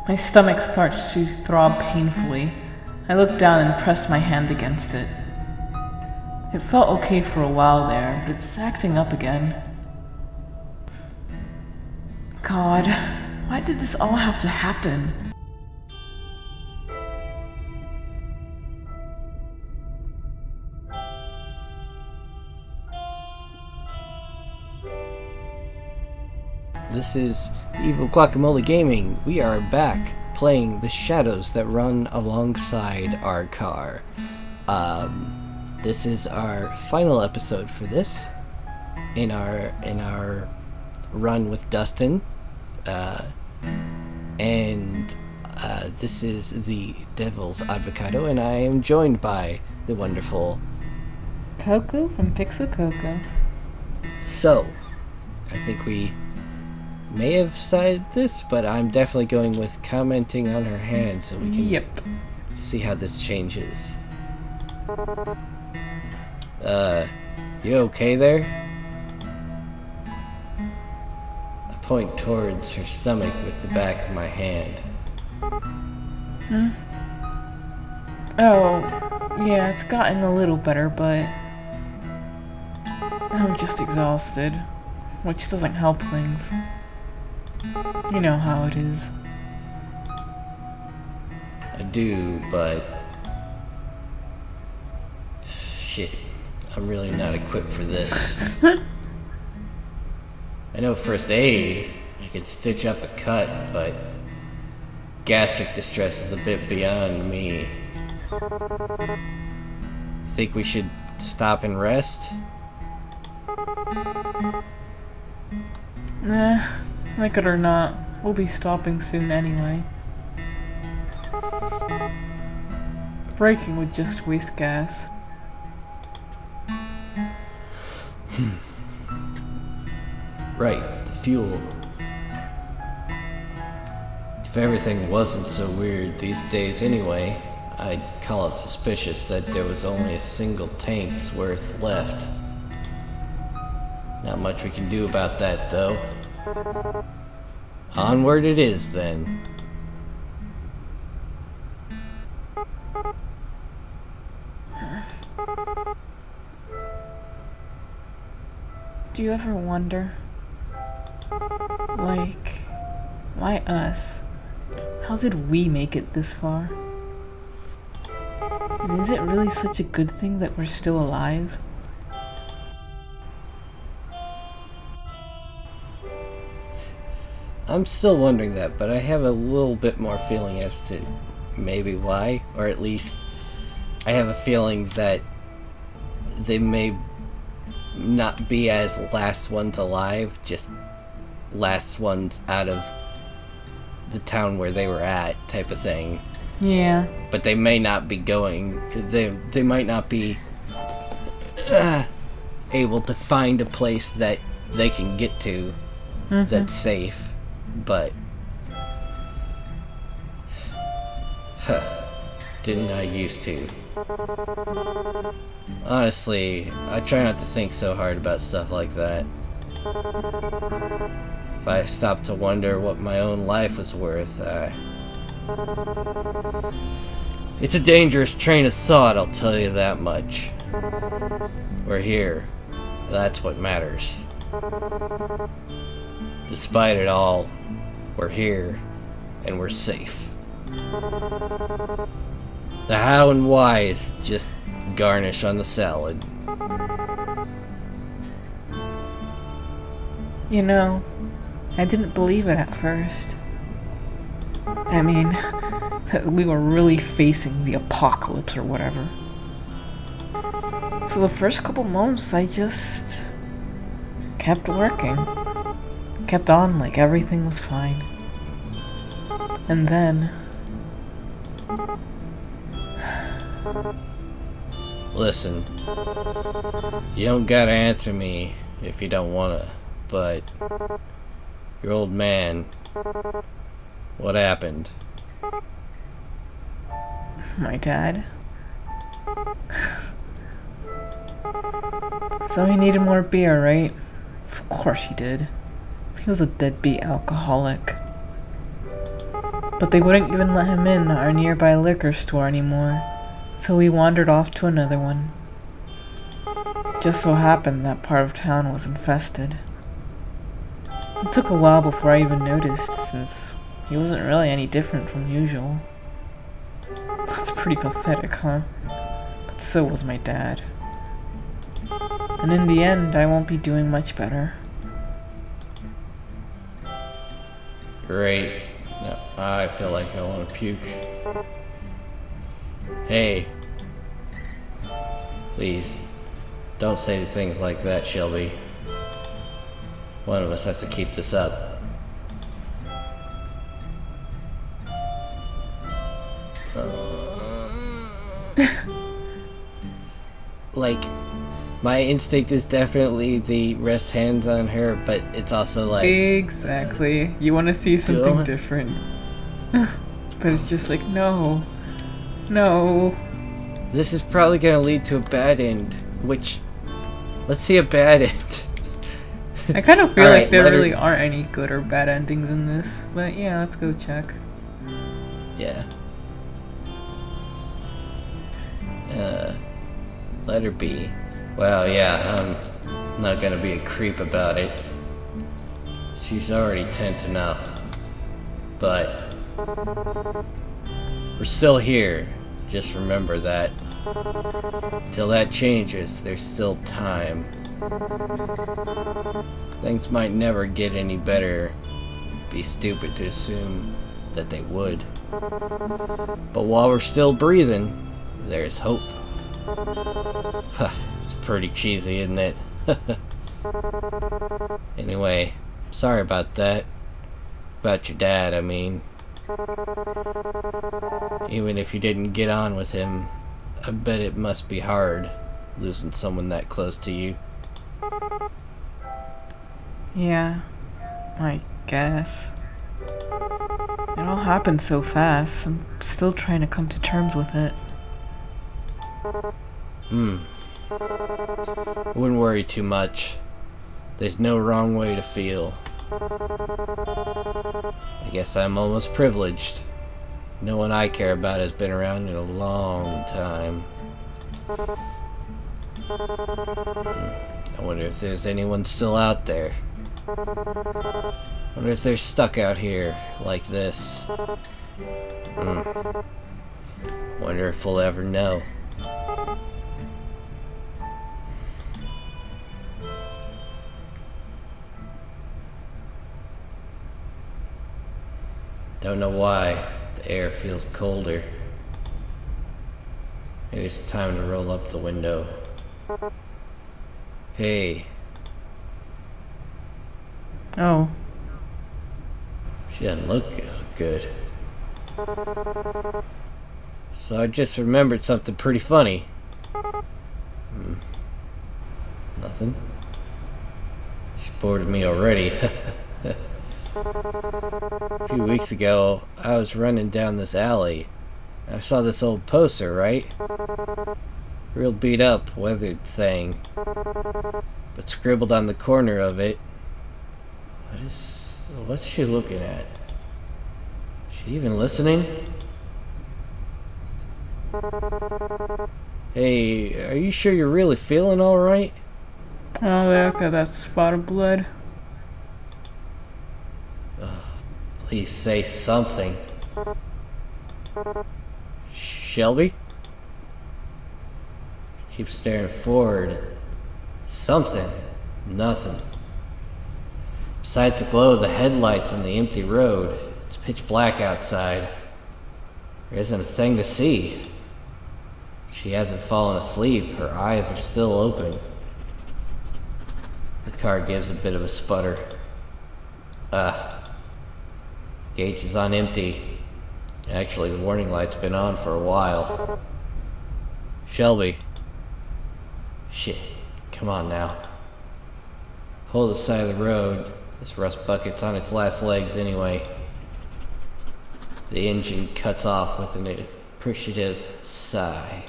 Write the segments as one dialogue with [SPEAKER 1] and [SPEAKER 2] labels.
[SPEAKER 1] My stomach starts to throb painfully. I look down and press my hand against it. It felt okay for a while there, but it's acting up again. God, why did this all have to happen?
[SPEAKER 2] This is Evil Guacamole Gaming. We are back playing the shadows that run alongside our car. This is our final episode for this in our run with Dustin, and this is the Devil's Avocado, and I am joined by the wonderful
[SPEAKER 1] Coco from Pixel Coco.
[SPEAKER 2] So, I think we may have decided this, but I'm definitely going with commenting on her hand so we can see how this changes. You okay there? I point towards her stomach with the back of my hand.
[SPEAKER 1] Oh, yeah, it's gotten a little better, but I'm just exhausted, which doesn't help things. You know how it is.
[SPEAKER 2] I do, but shit, I'm really not equipped for this. I know first aid, I could stitch up a cut, but gastric distress is a bit beyond me. Think we should stop and rest?
[SPEAKER 1] Nah, like it or not, we'll be stopping soon anyway. Braking would just waste gas.
[SPEAKER 2] Right, the fuel. If everything wasn't so weird these days anyway, I'd call it suspicious that there was only a single tank's worth left. Not much we can do about that, though. Onward it is, then.
[SPEAKER 1] Do you ever wonder, like, why us? How did we make it this far? And is it really such a good thing that we're still alive?
[SPEAKER 2] I'm still wondering that, but I have a little bit more feeling as to maybe why, or at least I have a feeling that they may not be as last ones alive, just last ones out of the town where they were at, type of thing.
[SPEAKER 1] Yeah.
[SPEAKER 2] But they may not be going, they might not be able to find a place that they can get to that's safe, but didn't I used to. Honestly, I try not to think so hard about stuff like that. If I stopped to wonder what my own life was worth, it's a dangerous train of thought, I'll tell you that much. We're here. That's what matters. Despite it all, we're here, and we're safe. The how and why is just garnish on the salad.
[SPEAKER 1] You know, I didn't believe it at first. I mean, that we were really facing the apocalypse or whatever. So the first couple months I just kept working. Kept on like everything was fine. And then...
[SPEAKER 2] Listen, you don't gotta answer me if you don't wanna, but your old man, what happened?
[SPEAKER 1] My dad? So he needed more beer, right? Of course he did. He was a deadbeat alcoholic. But they wouldn't even let him in our nearby liquor store anymore, so we wandered off to another one. Just so happened that part of town was infested. It took a while before I even noticed, since he wasn't really any different from usual. That's pretty pathetic, huh? But so was my dad. And in the end, I won't be doing much better.
[SPEAKER 2] Great. No, I feel like I want to puke. Hey. Please, don't say things like that, Shelby. One of us has to keep this up. Like, my instinct is definitely the rest hands on her, but it's also like...
[SPEAKER 1] Exactly. You want to see something different. But it's just like, no. No.
[SPEAKER 2] This is probably going to lead to a bad end, which... Let's see a bad end.
[SPEAKER 1] I kind of feel
[SPEAKER 2] All
[SPEAKER 1] like
[SPEAKER 2] right,
[SPEAKER 1] there really aren't any good or bad endings in this. But yeah, let's go check.
[SPEAKER 2] Yeah. Letter B. Well, yeah, I'm not gonna be a creep about it. She's already tense enough. But we're still here. Just remember that. Till that changes, there's still time. Things might never get any better. Be stupid to assume that they would. But while we're still breathing, there's hope. It's pretty cheesy, isn't it? Anyway, sorry about that. About your dad, I mean. Even if you didn't get on with him, I bet it must be hard losing someone that close to you.
[SPEAKER 1] Yeah, I guess. It all happened so fast. I'm still trying to come to terms with it.
[SPEAKER 2] Wouldn't worry too much. There's no wrong way to feel. I guess I'm almost privileged. No one I care about has been around in a long time. I wonder if there's anyone still out there. Wonder if they're stuck out here like this. Wonder if we'll ever know. Don't know why the air feels colder. Maybe it's time to roll up the window. Hey.
[SPEAKER 1] Oh.
[SPEAKER 2] She doesn't look good. So I just remembered something pretty funny. Nothing. She's bored of me already. A few weeks ago, I was running down this alley. I saw this old poster, right? Real beat up, weathered thing. But scribbled on the corner of it. What's she looking at? Is she even listening? Hey, are you sure you're really feeling alright?
[SPEAKER 1] Oh, look at that spot of blood.
[SPEAKER 2] Please say something. Shelby? Keep staring forward. Something. Nothing. Besides the glow of the headlights on the empty road, it's pitch black outside. There isn't a thing to see. She hasn't fallen asleep. Her eyes are still open. The car gives a bit of a sputter. Gauge is on empty. Actually, the warning light's been on for a while. Shelby. Shit. Come on now. Pull the side of the road. This rust bucket's on its last legs anyway. The engine cuts off with an appreciative sigh.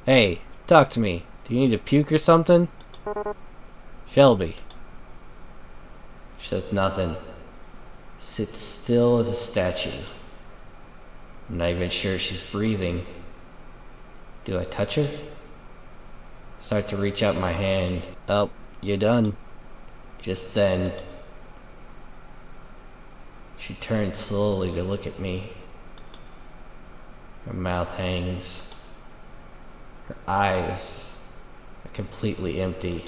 [SPEAKER 2] Hey, talk to me. Do you need to puke or something? Shelby. She says nothing. sits still as a statue. I'm not even sure she's breathing. Do I touch her? Start to reach out my hand. Oh, you're done. Just then, she turns slowly to look at me. Her mouth hangs. Her eyes are completely empty.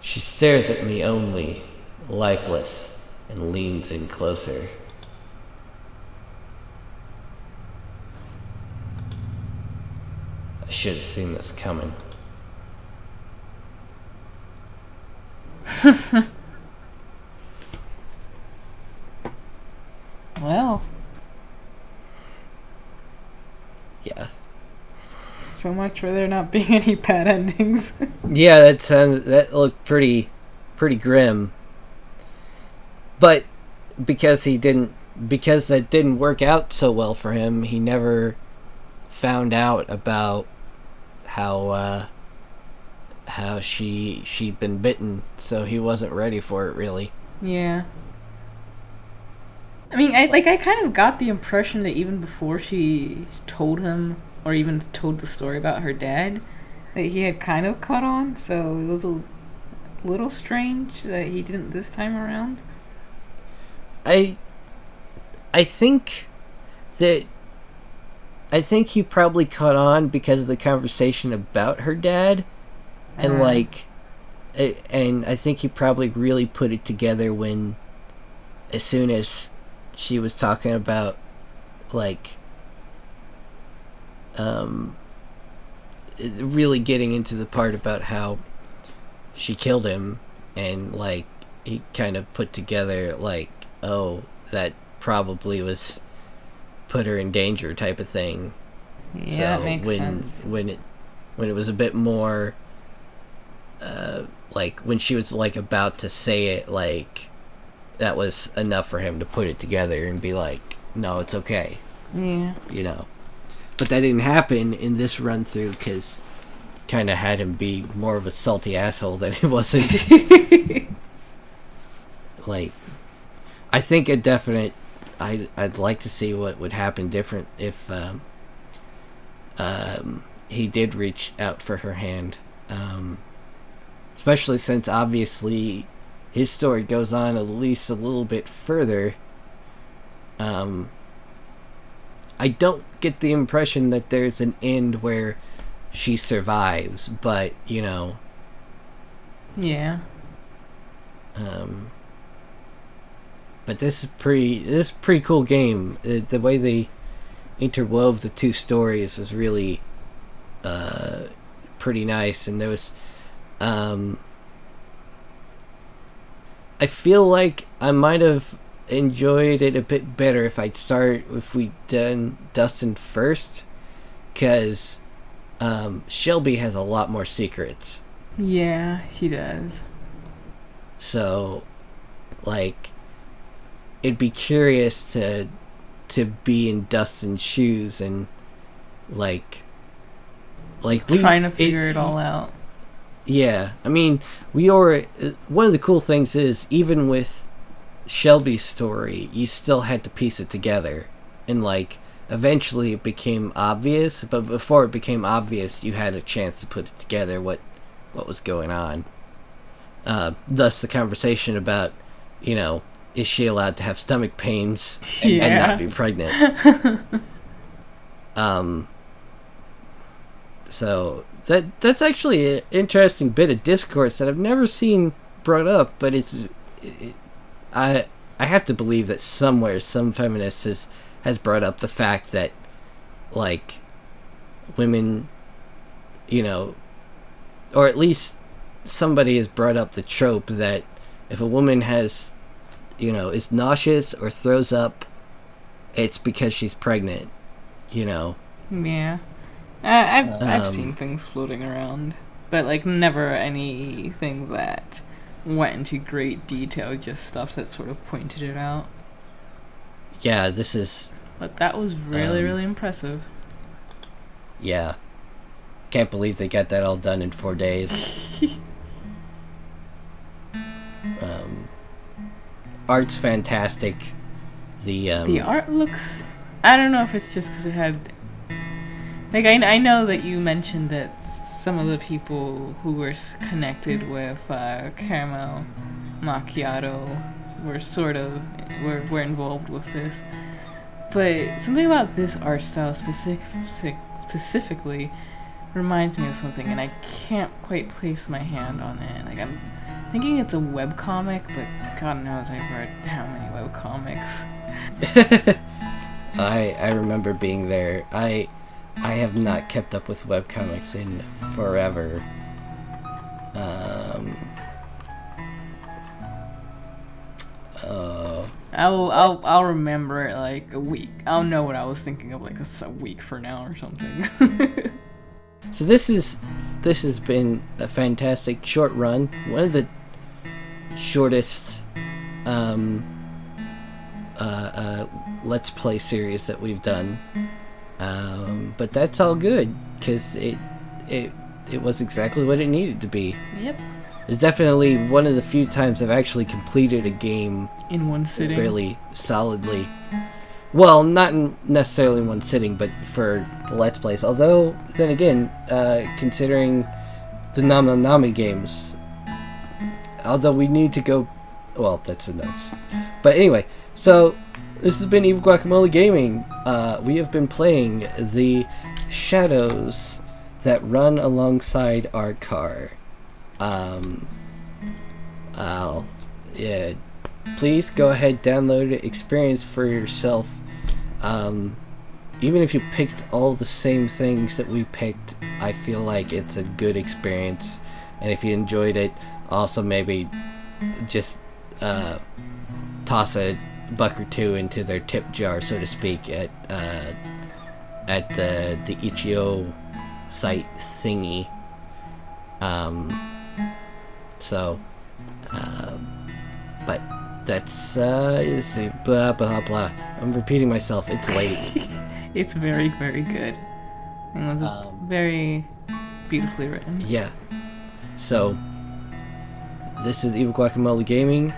[SPEAKER 2] She stares at me only, lifeless, and leans in closer. I should have seen this coming.
[SPEAKER 1] Well,
[SPEAKER 2] Yeah.
[SPEAKER 1] so much for there not being any bad endings.
[SPEAKER 2] Yeah, that looked pretty grim. But because that didn't work out so well for him, he never found out about how she'd been bitten, so he wasn't ready for it really.
[SPEAKER 1] Yeah. I mean, I kind of got the impression that even before she told him, or even told the story about her dad, that he had kind of caught on, so it was a little strange that he didn't this time around.
[SPEAKER 2] I think he probably caught on because of the conversation about her dad, and and I think he probably really put it together as soon as she was talking about really getting into the part about how she killed him, and he kind of put together oh, that probably was put her in danger type of thing.
[SPEAKER 1] Yeah,
[SPEAKER 2] so
[SPEAKER 1] that makes sense.
[SPEAKER 2] when it was a bit more when she was about to say it, that was enough for him to put it together and be no, it's okay.
[SPEAKER 1] Yeah.
[SPEAKER 2] But that didn't happen in this run through because kind of had him be more of a salty asshole than he wasn't. I think a definite I'd like to see what would happen different if he did reach out for her hand, especially since obviously his story goes on at least a little bit further. I don't get the impression that there's an end where she survives, but
[SPEAKER 1] Yeah.
[SPEAKER 2] But this is pretty cool game. The way they interwove the two stories was really pretty nice, and there was I feel like I might have enjoyed it a bit better if we'd done Dustin first, because Shelby has a lot more secrets.
[SPEAKER 1] Yeah, she does.
[SPEAKER 2] So it'd be curious to be in Dustin's shoes and
[SPEAKER 1] trying to figure it all out.
[SPEAKER 2] Yeah, I mean, one of the cool things is, even with Shelby's story, you still had to piece it together, and eventually it became obvious, but before it became obvious, you had a chance to put it together, what was going on. Thus the conversation about, is she allowed to have stomach pains and not be pregnant? So that's actually an interesting bit of discourse that I've never seen brought up, but I have to believe that somewhere some feminist has brought up the fact that women, or at least somebody has brought up the trope that if a woman has, is nauseous or throws up, it's because she's pregnant,
[SPEAKER 1] Yeah. I've seen things floating around, but never anything that went into great detail, just stuff that sort of pointed it out.
[SPEAKER 2] Yeah, this is...
[SPEAKER 1] But that was really, really impressive.
[SPEAKER 2] Yeah. Can't believe they got that all done in 4 days. art's fantastic.
[SPEAKER 1] The art looks... I don't know if it's just because it had... Like, I know that you mentioned that some of the people who were connected with Caramel Macchiato were sort of... were involved with this. But something about this art style specifically reminds me of something, and I can't quite place my hand on it. Like, I'm thinking it's a webcomic, but God knows I've read how many webcomics.
[SPEAKER 2] I remember being there. I have not kept up with webcomics in forever.
[SPEAKER 1] I'll remember it like a week. I'll know what I was thinking of like a week for now or something.
[SPEAKER 2] So this has been a fantastic short run. One of the shortest Let's Play series that we've done. But that's all good, because it was exactly what it needed to be.
[SPEAKER 1] Yep.
[SPEAKER 2] It's definitely one of the few times I've actually completed a game
[SPEAKER 1] in one sitting.
[SPEAKER 2] Really solidly. Well, not necessarily in one sitting, but for the Let's Plays. Although, then again, considering the Nami games, although we need to go... Well, that's enough. But anyway, so this has been Evil Guacamole Gaming. We have been playing the shadows that run alongside our car. Yeah, please go ahead, download it, experience for yourself. Even if you picked all the same things that we picked, I feel like it's a good experience. And if you enjoyed it, also maybe just toss a buck or two into their tip jar, so to speak, at the Itch.io site thingy. But that's blah blah blah. I'm repeating myself. It's late.
[SPEAKER 1] It's very, very good. It was very beautifully written.
[SPEAKER 2] Yeah. So this is Evil Guacamole Gaming.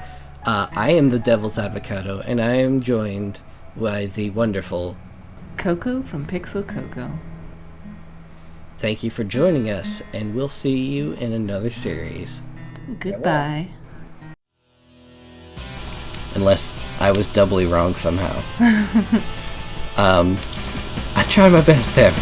[SPEAKER 2] I am the Devil's Avocado, and I am joined by the wonderful
[SPEAKER 1] Coco from Pixel Coco.
[SPEAKER 2] Thank you for joining us, and we'll see you in another series.
[SPEAKER 1] Goodbye.
[SPEAKER 2] Unless I was doubly wrong somehow. I tried my best there.